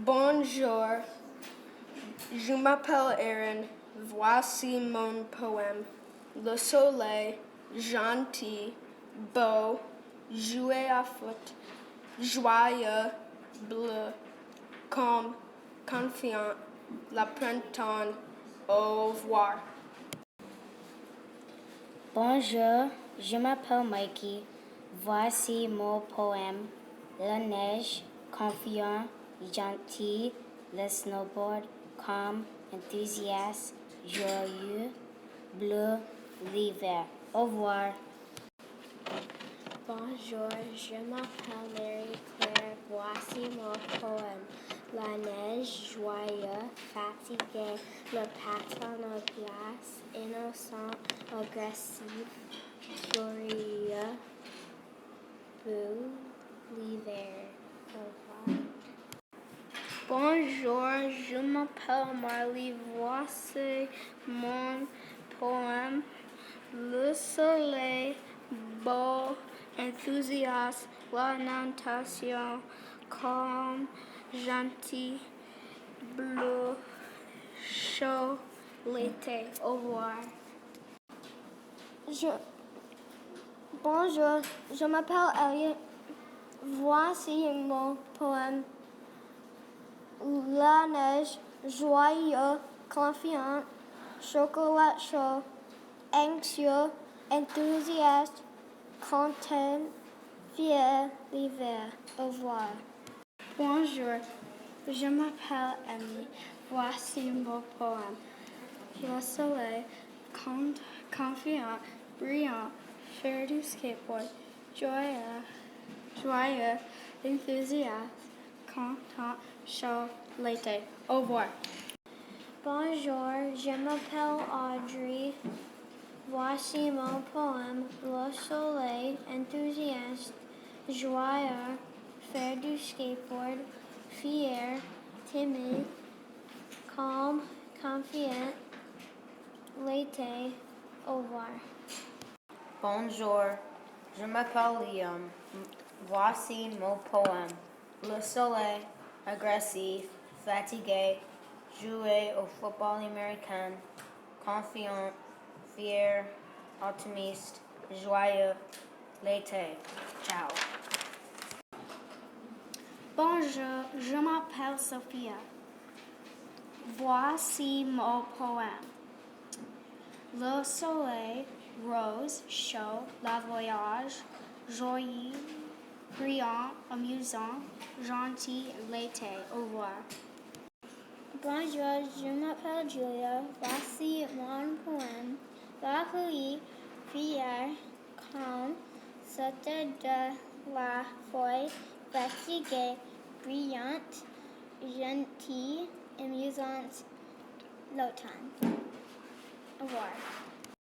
Bonjour, je m'appelle Erin. Voici mon poème. Le soleil, gentil, beau, jouer à foot, joyeux, bleu, comme, confiant, le printemps, au revoir. Bonjour, je m'appelle Mikey. Voici mon poème. La neige, confiant, gentil, le snowboard, calme, enthousiaste, joyeux, bleu, l'hiver. Au revoir. Bonjour, je m'appelle Mary Claire. Voici mon poème. La neige, joyeux, fatigué, le patin en glace, innocent, agressif, curieux, beau, l'hiver. Au revoir. Bonjour, je m'appelle Marley. Voici mon poème. Le soleil, beau, enthousiaste, la natation, calme, gentil, bleu, chaud, l'été. Au revoir. Bonjour, je m'appelle Elliot. Voici mon poème. La neige, joyeux, confiant, chocolat chaud, anxieux, enthousiaste, content, fier, l'hiver. Au revoir. Bonjour, je m'appelle Emily. Voici mon poème. Le soleil, confiant, brillant, faire du skateboard, joyeux, enthousiaste, content, chaud, l'été. Au revoir. Bonjour, je m'appelle Audrey. Voici mon poème. Le soleil, enthousiaste, joyeux, faire du skateboard, fier, timide, calme, confiant, l'été. Au revoir. Bonjour, je m'appelle Liam. Voici mon poème. Le soleil, agressif, fatigué, jouer au football américain, confiant, fier, optimiste, joyeux, l'été. Ciao. Bonjour, je m'appelle Sophia. Voici mon poème. Le soleil, rose, chaud, la voyage, joyeux, brillant, amusant, gentil, l'été. Au revoir. Bonjour, je m'appelle Julia. Voici mon poème. La pluie, fière, calme, sortait de la feuille, fatiguée, brillante, gentille, amusante, l'automne. Au revoir.